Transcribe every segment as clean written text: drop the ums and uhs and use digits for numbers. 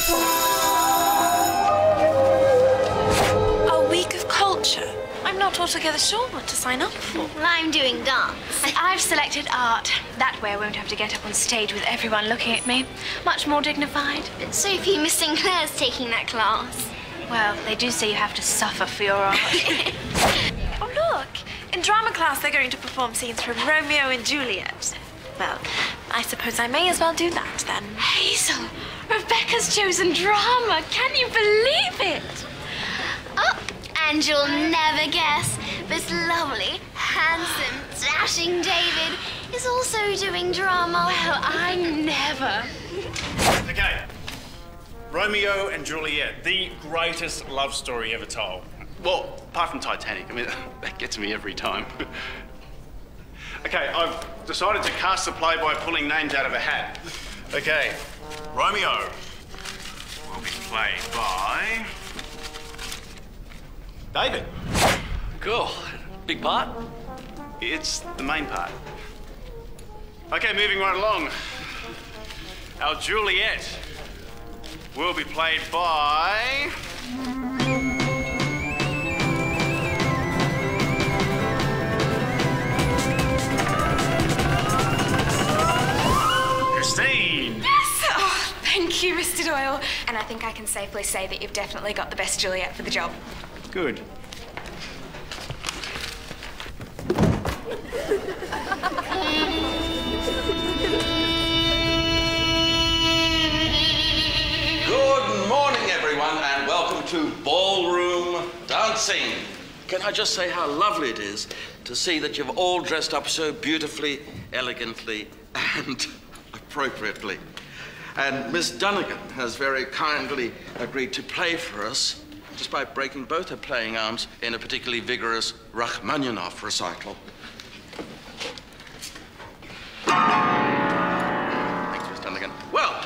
A week of culture? I'm not altogether sure what to sign up for. Well, I'm doing dance. And I've selected art. That way I won't have to get up on stage with everyone looking at me. Much more dignified. But Sophie, Miss Sinclair's taking that class. Well, they do say you have to suffer for your art. Oh, look. In drama class, they're going to perform scenes from Romeo and Juliet. Well, I suppose I may as well do that, then. Hazel, Rebecca's chosen drama. Can you believe it? Oh, and you'll never guess, this lovely, handsome, dashing David is also doing drama. Well, I never. Okay. Romeo and Juliet, the greatest love story ever told. Well, apart from Titanic. I mean, that gets me every time. Okay, I've decided to cast the play by pulling names out of a hat. Okay, Romeo will be played by David. Cool. Big part? It's the main part. Okay, moving right along. Our Juliet will be played by Christine. Yes! Oh, thank you, Mr. Doyle. And I think I can safely say that you've definitely got the best Juliet for the job. Good. Good morning, everyone, and welcome to ballroom dancing. Can I just say how lovely it is to see that you've all dressed up so beautifully, elegantly, and appropriately. And Miss Dunnigan has very kindly agreed to play for us just by breaking both her playing arms in a particularly vigorous Rachmaninoff recital. Thanks, Miss Dunnigan. Well,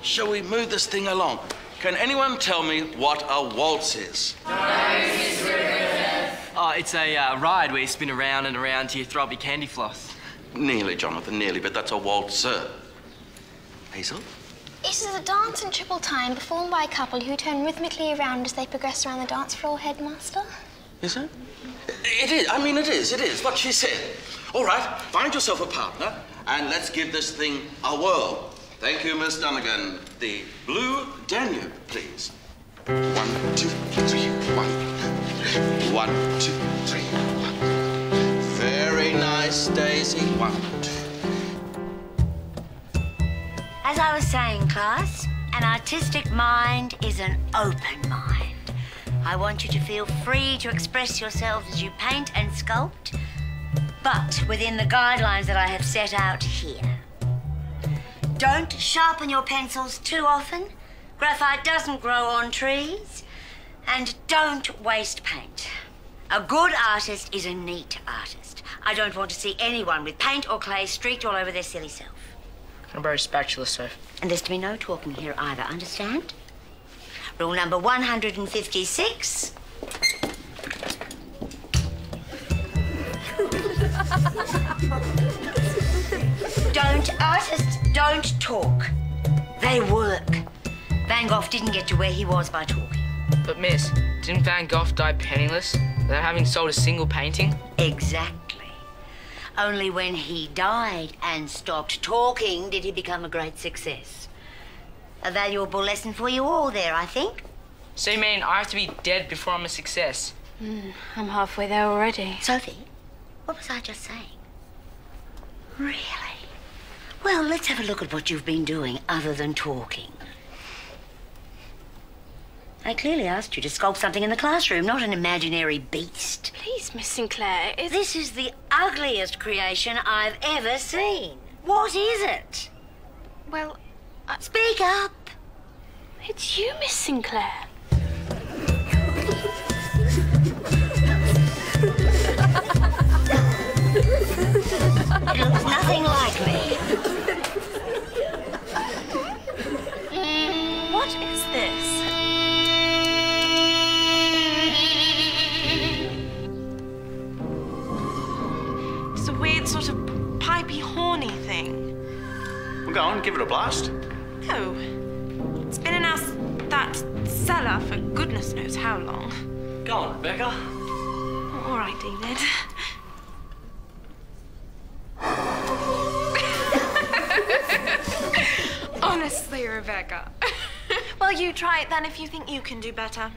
shall we move this thing along? Can anyone tell me what a waltz is? Oh, it's a ride where you spin around and around till you throw up your candy floss. Nearly, Jonathan, nearly, but that's a waltz, sir. Hazel? It is a dance in triple time performed by a couple who turn rhythmically around as they progress around the dance floor, Headmaster. Is it? It is. I mean, it is. It is what she said. All right, find yourself a partner and let's give this thing a whirl. Thank you, Miss Dunnigan. The blue Danube, please. 1, 2, 3, 1. 1, 2, 3, 1. Very nice, Daisy. 1, 2. As I was saying, class, an artistic mind is an open mind. I want you to feel free to express yourselves as you paint and sculpt, but within the guidelines that I have set out here. Don't sharpen your pencils too often. Graphite doesn't grow on trees. And don't waste paint. A good artist is a neat artist. I don't want to see anyone with paint or clay streaked all over their silly self. Can I borrow a spatula, Soph? And there's to be no talking here either, understand? Rule number 156. Artists don't talk. They work. Van Gogh didn't get to where he was by talking. But, miss, didn't Van Gogh die penniless without having sold a single painting? Exactly. Only when he died and stopped talking did he become a great success. A valuable lesson for you all there, I think. So you mean I have to be dead before I'm a success? I'm halfway there already. Sophie, what was I just saying? Really? Well, let's have a look at what you've been doing other than talking. I clearly asked you to sculpt something in the classroom, not an imaginary beast. Please, Miss Sinclair, This is the ugliest creation I've ever seen. What is it? Well, Speak up. it's you, Miss Sinclair. It looks nothing like me. What is this? It's a weird sort of pipey, horny thing. Well, go on, give it a blast. No. It's been in our cellar for goodness knows how long. Go on, Rebecca. All right, David. Honestly, Rebecca. Well, you try it then if you think you can do better.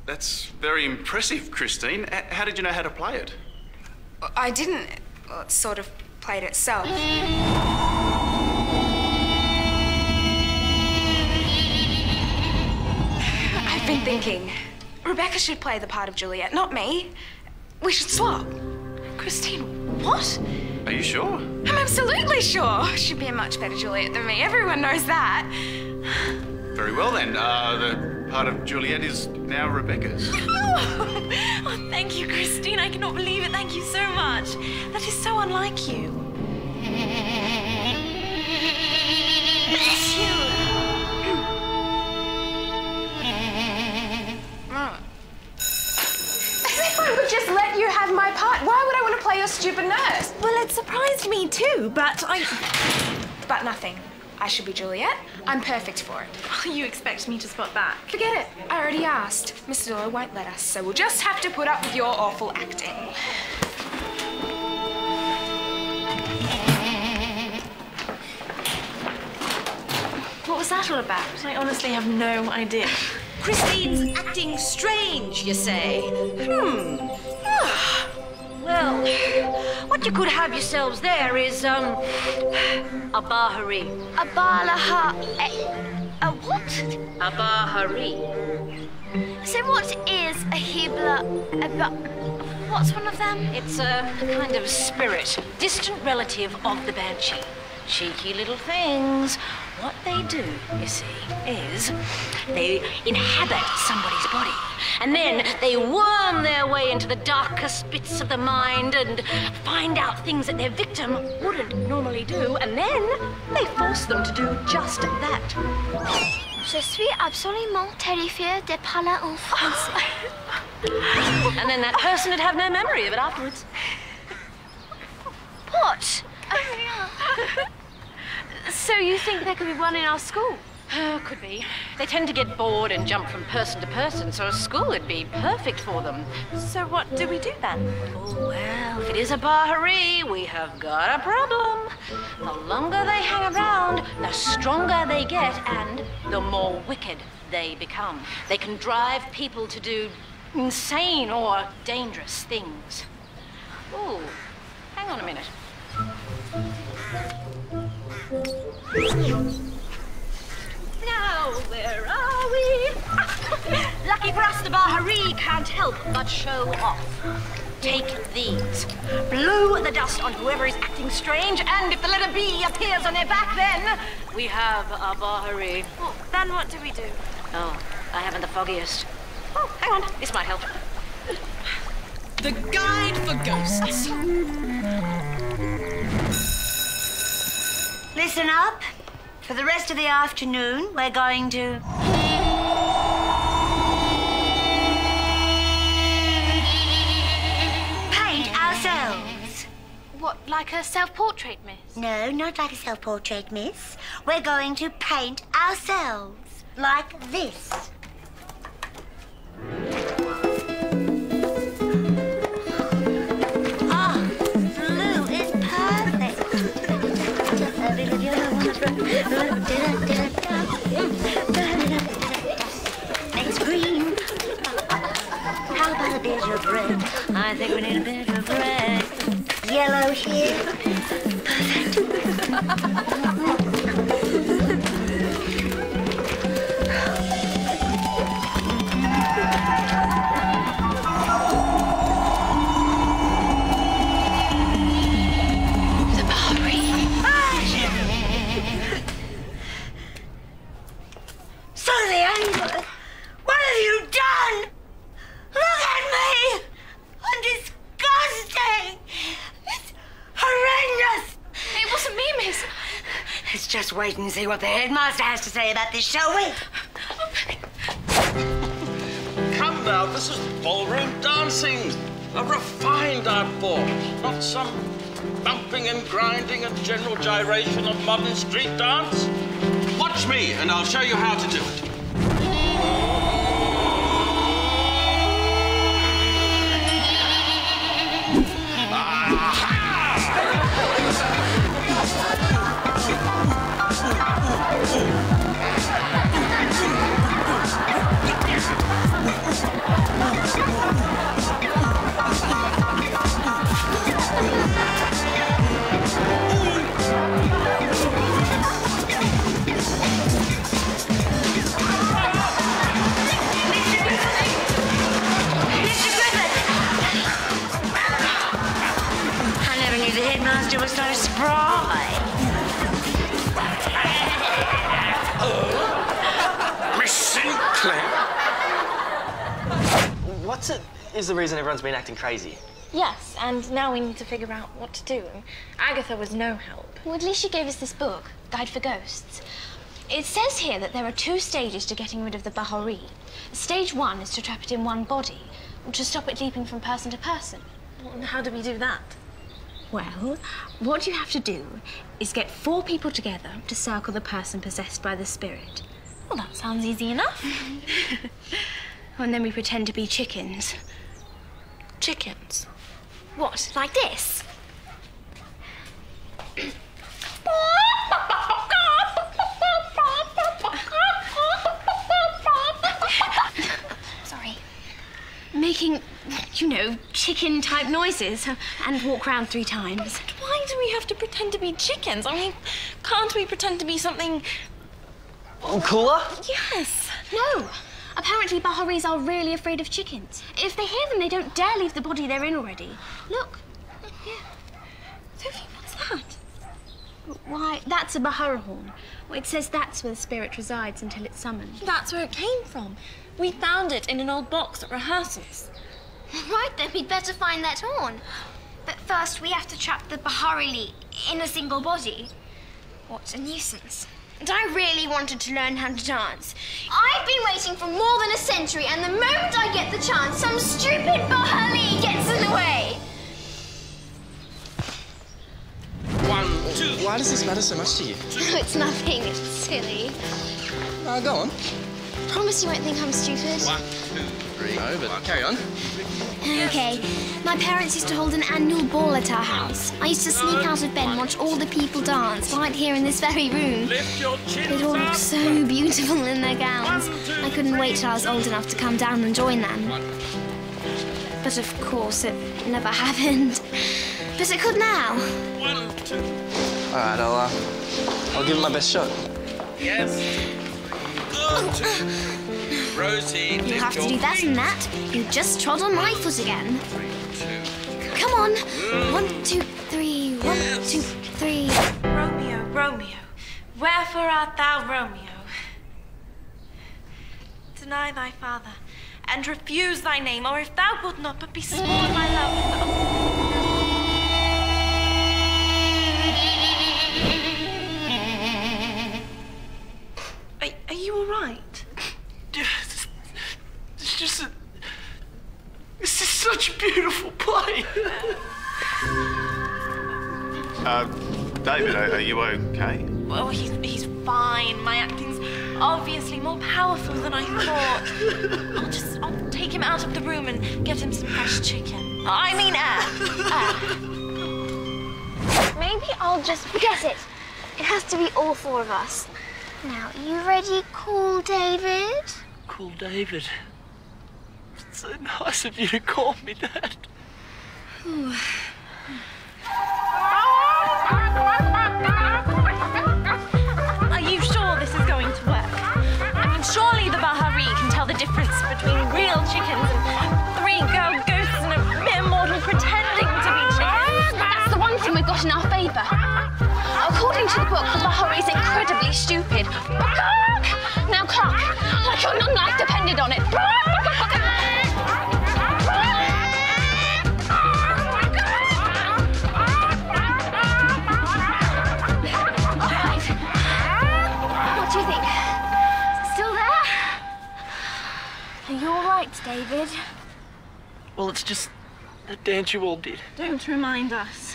That's very impressive, Christine. How did you know how to play it? I didn't. Well, it sort of played itself. I've been thinking, Rebecca should play the part of Juliet, not me. We should swap. Christine, what? Are you sure? I'm absolutely sure. She'd be a much better Juliet than me. Everyone knows that. Very well then. The part of Juliet is now Rebecca's. Oh, thank you, Christine. I cannot believe it. Thank you so much. That is so unlike you. Bless you. As if I would just let you have my part. Why would I want to play your stupid nurse? Well, it surprised me too, but But nothing. I should be Juliet. I'm perfect for it. You expect me to spot that? Forget it. I already asked. Mr. Doyle won't let us, so we'll just have to put up with your awful acting. What was that all about? I honestly have no idea. Christine's acting strange, you say? Well, what you could have yourselves there is, a Baharee. A balaha... A what? A Baharee. So what is a hibla... What's one of them? It's a kind of spirit, distant relative of the banshee. Cheeky little things. What they do, you see, is they inhabit somebody's body. And then they worm their way into the darkest bits of the mind and find out things that their victim wouldn't normally do. And then they force them to do just that. Je suis absolument terrifiée de parler en français. And then that person would have no memory of it afterwards. What? So you think there could be one in our school? Could be. They tend to get bored and jump from person to person, so a school would be perfect for them. So what do we do then? Oh, well, if it is a Baharee, we have got a problem. The longer they hang around, the stronger they get and the more wicked they become. They can drive people to do insane or dangerous things. Ooh, hang on a minute. Now, where are we? Lucky for us, the Baharee can't help but show off. Take these. Blow the dust on whoever is acting strange, and if the letter B appears on their back, then we have a Baharee. Well, then what do we do? Oh, I haven't the foggiest. Oh, hang on. This might help. The Guide for Ghosts. Listen up. For the rest of the afternoon, we're going to... paint ourselves. What, like a self-portrait, miss? No, not like a self-portrait, miss. We're going to paint ourselves. Like this. Ah, blue is perfect. Next green. How about a bit of red? I think we need a bit of red. Yellow here. So the angel, what have you done? Look at wait and see what the headmaster has to say about this, shall we? Come now, this is ballroom dancing. A refined art form, not some bumping and grinding and general gyration of modern street dance. Watch me, and I'll show you how to do it. The headmaster was so spry. Miss Sinclair! What's it is the reason everyone's been acting crazy? Yes, and now we need to figure out what to do. And Agatha was no help. Well, at least she gave us this book, Guide for Ghosts. It says here that there are 2 stages to getting rid of the Baharee. Stage 1 is to trap it in one body, to stop it leaping from person to person. Well, and how do we do that? Well, what you have to do is get 4 people together to circle the person possessed by the spirit. Well, that sounds easy enough. And then we pretend to be chickens. Chickens? What, like this? Sorry. Making, you know, chicken-type noises and walk round 3 times. Why do we have to pretend to be chickens? I mean, can't we pretend to be something... Cooler? Yes. No. Apparently, Baharees are really afraid of chickens. If they hear them, they don't dare leave the body they're in already. Look. Here. Sophie, what's that? Why, that's a Baharee horn. Well, it says that's where the spirit resides until it's summoned. That's where it came from. We found it in an old box at rehearsals. Right, then we'd better find that horn. But first, we have to trap the Baharee in a single body. What a nuisance. And I really wanted to learn how to dance. I've been waiting for more than a century, and the moment I get the chance, some stupid Baharee gets in the way. 1, 2. Why does this matter so much to you? No, it's nothing. It's silly. Go on. Promise you won't think I'm stupid. 1, 2, 3. No, but carry on. Okay. My parents used to hold an annual ball at our house. I used to sneak out of bed and watch all the people dance right here in this very room. Lift your chin. They'd all look so beautiful in their gowns. I couldn't wait till I was old enough to come down and join them. But of course, it never happened. But it could now. 1, 2. All right, I'll give it my best shot. Yes. Good. Rosie, You have to do better than that. You just trod on my foot again. 3, 2. Come on. 1, 2, 3. 1, 2, 3. Romeo, Romeo, wherefore art thou Romeo? Deny thy father, and refuse thy name, or if thou wilt not but be sworn my love... Are you all right? It's just a... This is such a beautiful play. David, are you okay? Well, he's fine. My acting's obviously more powerful than I thought. I'll take him out of the room and get him some fresh chicken. I mean air. Maybe I'll just guess it. It has to be all 4 of us. Now, you ready, Cool David? Cool David. It's so nice of you to call me that. Are you sure this is going to work? I mean, surely the Baharee can tell the difference between real chickens and 3 girl ghosts and a mere mortal pretending to be chickens. That's the one thing we've got in our favour. According to the book, the Baharee is incredibly stupid. Now cluck, like your non-life depended on it. Well, it's just a dance you all did. Don't remind us.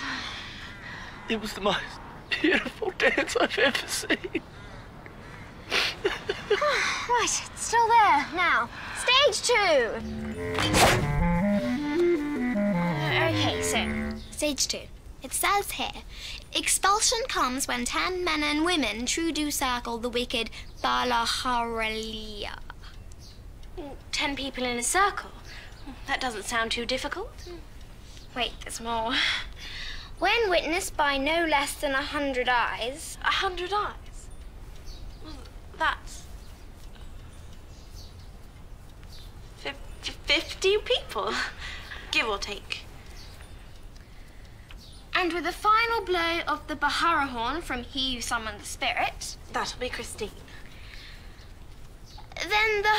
It was the most beautiful dance I've ever seen. Right, it's still there. Now, stage 2. Okay, so, stage 2. It says here, expulsion comes when 10 men and women true do circle the wicked Baharee. 10 people in a circle? That doesn't sound too difficult. Wait, there's more. When witnessed by no less than 100 eyes. 100 eyes? Well, that's 50 people, give or take. And with the final blow of the Baharee horn from he who summoned the spirit. That'll be Christine. Then the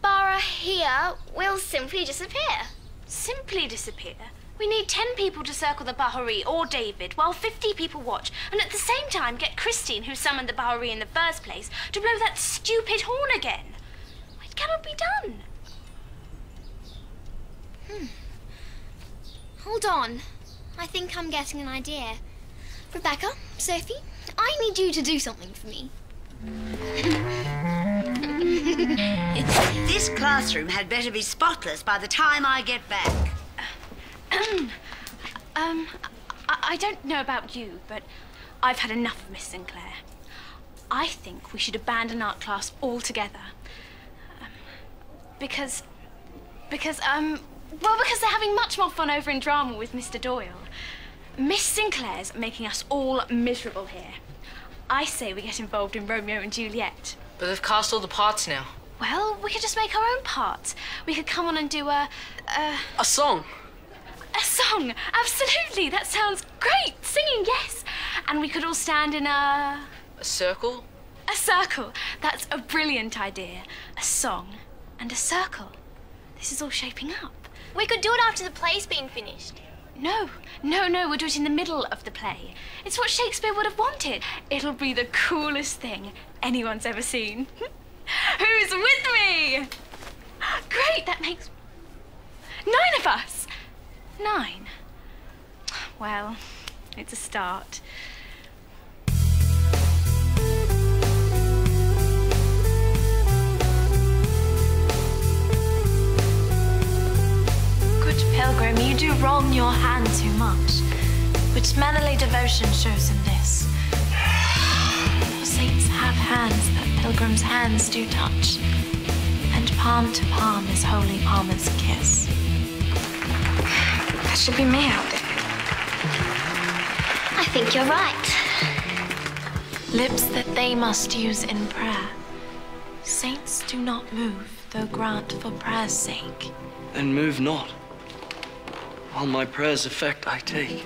Baharee here will simply disappear. Simply disappear? We need 10 people to circle the Baharee or David while 50 people watch, and at the same time get Christine, who summoned the Baharee in the first place, to blow that stupid horn again. It cannot be done. Hold on. I think I'm getting an idea. Rebecca, Sophie, I need you to do something for me. This classroom had better be spotless by the time I get back. I don't know about you, but I've had enough of Miss Sinclair. I think we should abandon art class altogether. Because they're having much more fun over in drama with Mr. Doyle. Miss Sinclair's making us all miserable here. I say we get involved in Romeo and Juliet. But they've cast all the parts now. Well, we could just make our own parts. We could come on and do a song. A song, absolutely. That sounds great. Singing, yes. And we could all stand in a circle? A circle. That's a brilliant idea. A song and a circle. This is all shaping up. We could do it after the play's been finished. No, we'll do it in the middle of the play. It's what Shakespeare would have wanted. It'll be the coolest thing anyone's ever seen. Who's with me? Great, that makes 9 of us. 9. Well, it's a start. Pilgrim, you do wrong your hand too much, which mannerly devotion shows in this. For saints have hands that pilgrims' hands do touch, and palm to palm is holy palmer's kiss. That should be me out there. I think you're right. Lips that they must use in prayer. Saints do not move, though grant for prayer's sake. Then move not. While my prayer's effect I take.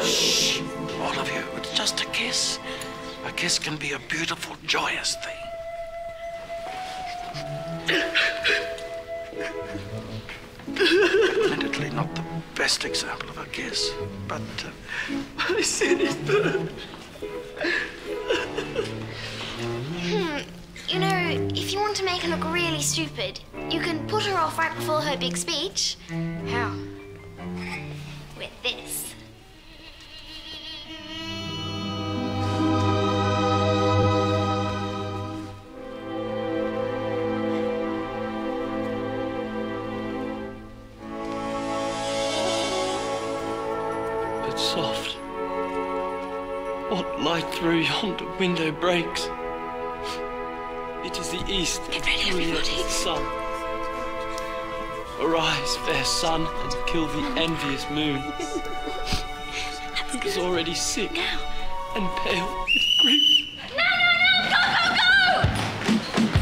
Shh, all of you, it's just a kiss. A kiss can be a beautiful, joyous thing. Admittedly, not the best example of a kiss, but I said it first. You know, if you want to make her look really stupid, you can put her off right before her big speech. How? With this. But soft. What light through yonder window breaks? It is the east, Get ready, everybody. The sun. Arise, fair sun, and kill the envious moon. It is already sick and pale with grief. No! Go!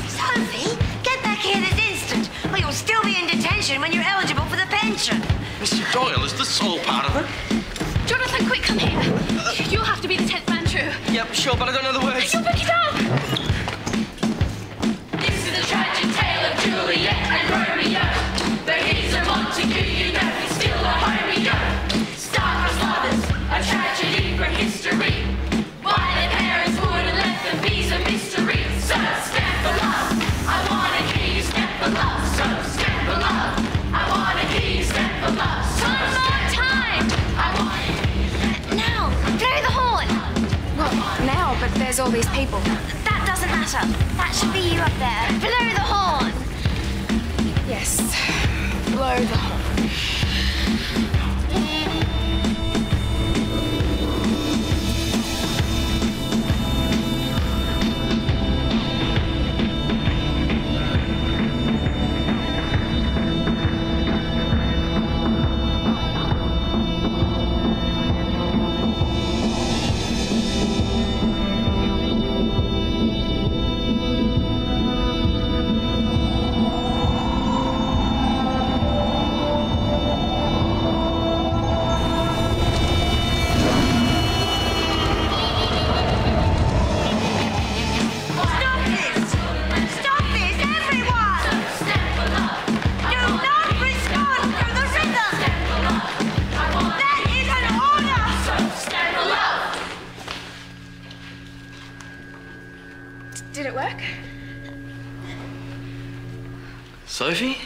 Sophie, get back here this instant, or you'll still be in detention when you're eligible for the pension. Mr. Doyle, is this all part of it? Jonathan, quick, come here. You'll have to be the 10th man true. Yep, sure, but I don't know the words. You'll pick it up. Juliet and Romeo, though he's a Montague, you know he's still a Romeo. Star-crossed lovers, a tragedy for history. Why their parents would have left them be a mystery. So stand all these people? That doesn't matter. That should be you up there. Blow the horn. Yes. Blow the horn. Did it work? Sophie?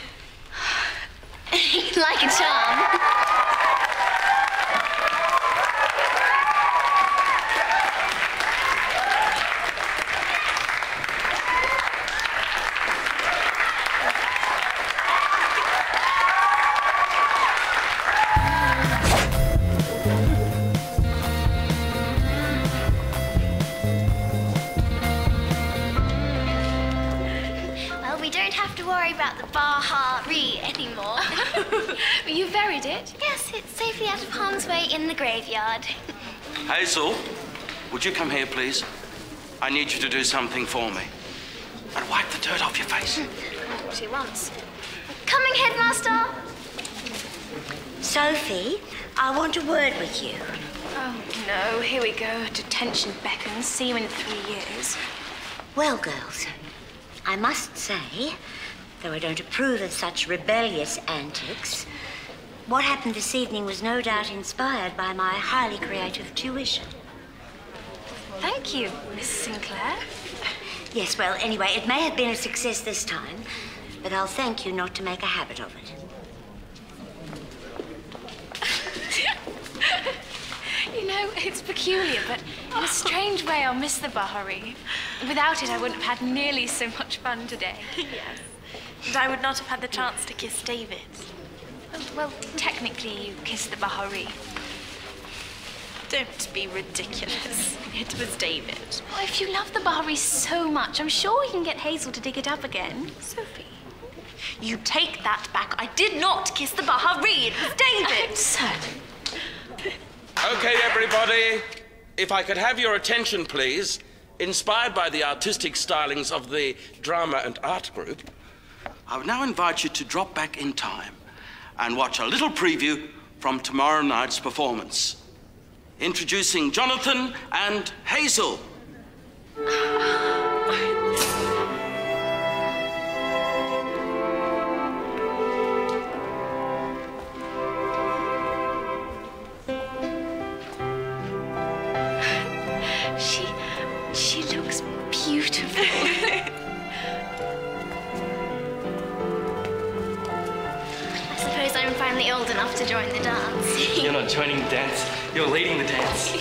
Like a charm. We don't have to worry about the Baharee anymore. You buried it? Yes, it's safely out of harm's way in the graveyard. Hazel, would you come here, please? I need you to do something for me. And wipe the dirt off your face. She wants. Coming, Headmaster. Sophie, I want a word with you. Oh, no. Here we go. Detention beckons. See you in 3 years. Well, girls, I must say, though I don't approve of such rebellious antics, what happened this evening was no doubt inspired by my highly creative tuition. Thank you, Miss Sinclair. Yes, well, anyway, it may have been a success this time, but I'll thank you not to make a habit of it. You know, it's peculiar, but in a strange way, I'll miss the Baharee. Without it, I wouldn't have had nearly so much fun today. Yes. And I would not have had the chance to kiss David. Well, technically, you kissed the Baharee. Don't be ridiculous. It was David. Well, if you love the Baharee so much, I'm sure we can get Hazel to dig it up again. Sophie, you take that back. I did not kiss the Baharee. It was David. Certain. Okay, everybody, if I could have your attention, please. Inspired by the artistic stylings of the drama and art group, I would now invite you to drop back in time and watch a little preview from tomorrow night's performance. Introducing Jonathan and Hazel. She looks beautiful. I suppose I'm finally old enough to join the dance. You're not joining the dance, you're leading the dance.